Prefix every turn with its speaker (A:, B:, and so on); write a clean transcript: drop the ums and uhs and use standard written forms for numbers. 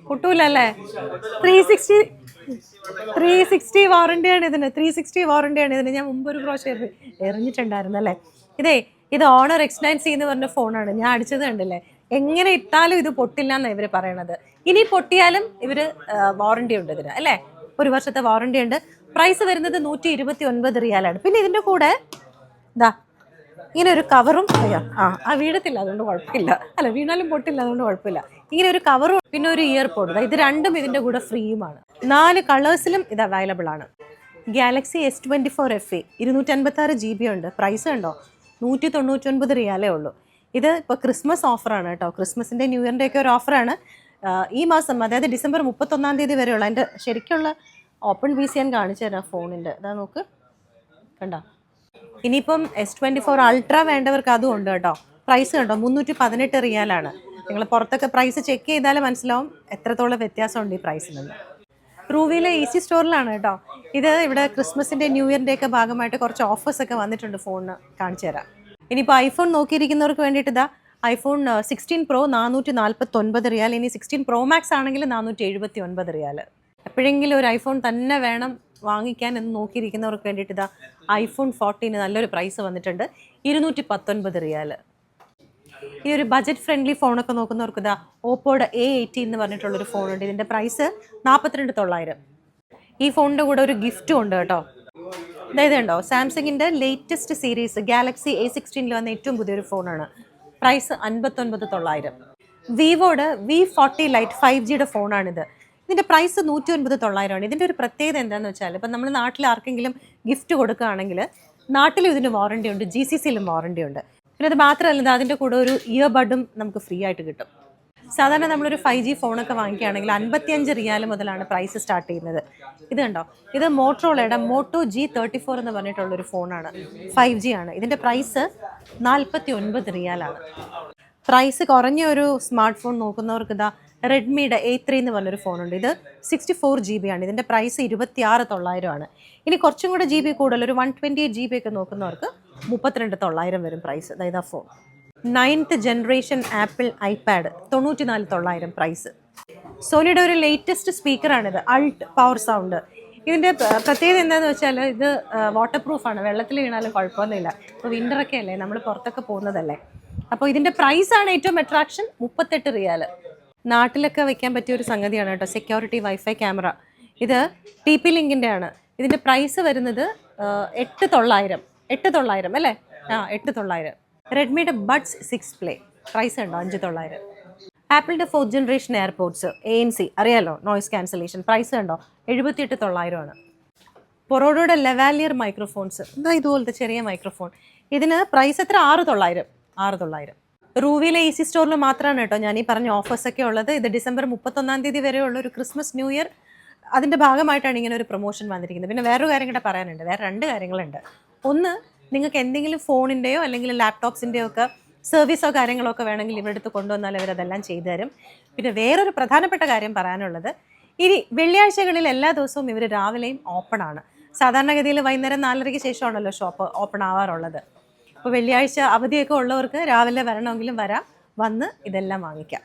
A: പൊട്ടൂലല്ലേ? 360 360 വാറണ്ടിയാണ് ഇതിന്. 360 വാറണ്ടിയാണ് ഇതിന്. ഞാൻ മുമ്പ് ഒരു പ്രാവശ്യം എറിഞ്ഞിട്ടുണ്ടായിരുന്നു അല്ലേ. ഇത് ഓണർ X9C എന്ന് പറഞ്ഞ ഫോണാണ്. ഞാൻ അടിച്ചത് കണ്ടില്ലേ? എങ്ങനെ ഇട്ടാലും ഇത് പൊട്ടില്ല എന്നാണ് ഇവര് പറയണത്. ഇനി പൊട്ടിയാലും ഇവര് വാറണ്ടി ഉണ്ട് ഇതിന് അല്ലേ. 1 വർഷത്തെ വാറണ്ടി ഉണ്ട്. പ്രൈസ് വരുന്നത് 129 റിയാലാണ്. പിന്നെ ഇതിന്റെ കൂടെ ഇതാ ഇങ്ങനെ ഒരു കവറും വീഴത്തില്ല, അതുകൊണ്ട് കുഴപ്പമില്ല. അല്ല, വീണാലും പൊട്ടില്ല, അതുകൊണ്ട് കുഴപ്പമില്ല. ഇങ്ങനെ ഒരു കവറും പിന്നെ ഒരു ഇയർപോഡ്, ഇത് രണ്ടും ഇതിന്റെ കൂടെ ഫ്രീയുമാണ്. 4 കളേഴ്സിലും ഇത് അവൈലബിൾ ആണ്. ഗാലക്സി S24 FE 256 GB ഉണ്ട്. പ്രൈസ് കണ്ടോ, 199 റിയാലേ ഉള്ളൂ. ഇത് ഇപ്പോൾ ക്രിസ്മസ് ഓഫറാണ് കേട്ടോ. ക്രിസ്മസിൻ്റെ ന്യൂ ഇയറിൻ്റെ ഒക്കെ ഒരു ഓഫറാണ്. ഈ മാസം, അതായത് ഡിസംബർ 31 വരെയുള്ള. അതിൻ്റെ ശരിക്കുള്ള ഓപ്പൺ പീസ് ഞാൻ കാണിച്ചു തരാം ഫോണിൻ്റെ. അതാ നോക്ക്, കണ്ടോ. ഇനിയിപ്പം S24 അൾട്രാ വേണ്ടവർക്ക് അതും ഉണ്ട് കേട്ടോ. പ്രൈസ് കണ്ടോ, 318 റിയാലാണ്. നിങ്ങൾ പുറത്തൊക്കെ പ്രൈസ് ചെക്ക് ചെയ്താൽ മനസ്സിലാവും എത്രത്തോളം വ്യത്യാസമുണ്ട് ഈ പ്രൈസിൽ നിന്ന്. റൂവിയിലെ AC സ്റ്റോറിലാണ് കേട്ടോ. ഇത് ഇവിടെ ക്രിസ്മസിൻ്റെ ന്യൂ ഇയറിൻ്റെ ഒക്കെ ഭാഗമായിട്ട് കുറച്ച് ഓഫേഴ്സ് ഒക്കെ വന്നിട്ടുണ്ട്. ഫോണിന് കാണിച്ചു തരാം. ഇനിയിപ്പോൾ ഐഫോൺ നോക്കിയിരിക്കുന്നവർക്ക് വേണ്ടിയിട്ട് ഇതാ ഐഫോൺ 16 Pro 449 റിയാൽ. ഇനി 16 Pro Max ആണെങ്കിൽ 479 റിയാൽ. എപ്പോഴെങ്കിലും ഒരു ഐഫോൺ തന്നെ വേണം വാങ്ങിക്കാൻ എന്ന് നോക്കിയിരിക്കുന്നവർക്ക് വേണ്ടിയിട്ട് ഇതാ iPhone 14 നല്ലൊരു പ്രൈസ് വന്നിട്ടുണ്ട്, 219 റിയാൽ. ഈ ഒരു ബജറ്റ് ഫ്രണ്ട്ലി ഫോണൊക്കെ നോക്കുന്നവർക്ക് ഇതാ ഓപ്പോയുടെ A80 എന്ന് പറഞ്ഞിട്ടുള്ളൊരു ഫോണുണ്ട്. ഇതിൻ്റെ പ്രൈസ് 42,900. ഈ ഫോണിൻ്റെ കൂടെ ഒരു ഗിഫ്റ്റും ഉണ്ട് കേട്ടോ. അതായത് ഉണ്ടോ, സാംസങ്ങിൻ്റെ ലേറ്റസ്റ്റ് സീരീസ് ഗാലക്സി A16 വന്ന ഏറ്റവും പുതിയൊരു ഫോണാണ്. പ്രൈസ് 59,900. വിവോയുടെ V40 Lite 5Gയുടെ ഫോണാണിത്. ഇതിൻ്റെ പ്രൈസ് 109,900 ഇതിൻ്റെ ഒരു പ്രത്യേകത എന്താണെന്ന് വെച്ചാൽ, ഇപ്പം നമ്മൾ നാട്ടിൽ ആർക്കെങ്കിലും ഗിഫ്റ്റ് കൊടുക്കുകയാണെങ്കിൽ നാട്ടിലും ഇതിന് വാറണ്ടി ഉണ്ട്, GCCയിലും വാറണ്ടി ഉണ്ട്. പിന്നെ അത് മാത്രമല്ല, അതിൻ്റെ കൂടെ ഒരു ഇയർബഡും നമുക്ക് ഫ്രീ ആയിട്ട് കിട്ടും. സാധാരണ നമ്മളൊരു 5G ഫോണൊക്കെ വാങ്ങിക്കുകയാണെങ്കിൽ 55 റിയാൽ മുതലാണ് പ്രൈസ് സ്റ്റാർട്ട് ചെയ്യുന്നത്. ഇത് കണ്ടോ, ഇത് മോട്ടോറോളയുടെ Moto G34 എന്ന് പറഞ്ഞിട്ടുള്ളൊരു ഫോണാണ്, 5G ആണ്. ഇതിൻ്റെ പ്രൈസ് 49 റിയാലാണ്. പ്രൈസ് കുറഞ്ഞ ഒരു സ്മാർട്ട് ഫോൺ നോക്കുന്നവർക്ക് ഇതാ റെഡ്മിയുടെ A3 എന്ന് പറഞ്ഞൊരു ഫോണുണ്ട്. ഇത് 64 GB ആണ്. ഇതിൻ്റെ പ്രൈസ് 26,900 ആണ്. ഇനി കുറച്ചും കൂടെ GB കൂടുതൽ, ഒരു 128 GB ഒക്കെ നോക്കുന്നവർക്ക് 32,900 വരും പ്രൈസ്. അതായത് ആ phone 9th generation Apple iPad 94,900 price. സോണിയുടെ ഒരു ലേറ്റസ്റ്റ് സ്പീക്കറാണിത്, അൾട്ട് പവർ സൗണ്ട്. ഇതിൻ്റെ പ്രത്യേകത എന്താണെന്ന് വെച്ചാൽ, ഇത് വാട്ടർ പ്രൂഫാണ്, വെള്ളത്തിൽ വീണാലും കുഴപ്പമൊന്നുമില്ല. ഇപ്പോൾ വിൻ്ററൊക്കെ അല്ലേ, നമ്മൾ പുറത്തൊക്കെ പോകുന്നതല്ലേ. അപ്പോൾ ഇതിൻ്റെ പ്രൈസാണ് ഏറ്റവും അട്രാക്ഷൻ, 38 റിയാൽ. നാട്ടിലൊക്കെ വെക്കാൻ പറ്റിയ ഒരു സംഗതിയാണ് കേട്ടോ, സെക്യൂരിറ്റി വൈഫൈ ക്യാമറ. ഇത് TP ലിങ്കിൻ്റെ ആണ്. ഇതിൻ്റെ പ്രൈസ് വരുന്നത് 8,900 അല്ലേ, 8,900. റെഡ്മിയുടെ ബഡ്സ് 6 Play പ്രൈസ് ഉണ്ടോ, 5,900. ആപ്പിളിൻ്റെ 4th ജനറേഷൻ എയർപോഡ്സ് ANC അറിയാലോ, നോയ്സ് ക്യാൻസലേഷൻ, പ്രൈസ് ഉണ്ടോ, 78,900 ആണ്. പൊറോഡോയുടെ ലെവാലിയർ മൈക്രോഫോൺസ്, ഇതാ ഇതുപോലത്തെ ചെറിയ മൈക്രോഫോൺ. ഇതിന് പ്രൈസ് എത്ര, 6,900. റൂവിയിലെ AC സ്റ്റോറിൽ മാത്രമാണ് കേട്ടോ ഞാൻ ഈ പറഞ്ഞ ഓഫേഴ്സൊക്കെ ഉള്ളത്. ഇത് ഡിസംബർ 31 വരെയുള്ള ഒരു ക്രിസ്മസ് ന്യൂ ഇയർ, അതിൻ്റെ ഭാഗമായിട്ടാണ് ഇങ്ങനെ ഒരു പ്രൊമോഷൻ വന്നിരിക്കുന്നത്. പിന്നെ വേറൊരു കാര്യം കൂടെ പറയാനുണ്ട്, വേറെ 2 കാര്യങ്ങളുണ്ട്. ഒന്ന്, നിങ്ങൾക്ക് എന്തെങ്കിലും ഫോണിൻ്റെയോ അല്ലെങ്കിൽ ലാപ്ടോപ്സിൻ്റെയോ ഒക്കെ സർവീസോ കാര്യങ്ങളോ ഒക്കെ വേണമെങ്കിൽ ഇവിടെ അടുത്ത് കൊണ്ടുവന്നാൽ അവരതെല്ലാം ചെയ്തു തരും. പിന്നെ വേറൊരു പ്രധാനപ്പെട്ട കാര്യം പറയാനുള്ളത്, ഇനി വെള്ളിയാഴ്ചകളിൽ എല്ലാ ദിവസവും ഇവർ രാവിലെയും ഓപ്പൺ ആണ്. സാധാരണഗതിയിൽ വൈകുന്നേരം 4:30 ശേഷമാണല്ലോ ഷോപ്പ് ഓപ്പൺ ആവാറുള്ളത്. അപ്പോൾ വെള്ളിയാഴ്ച അവധിയൊക്കെ ഉള്ളവർക്ക് രാവിലെ വരണമെങ്കിലും വരാം, വന്ന് ഇതെല്ലാം വാങ്ങിക്കാം.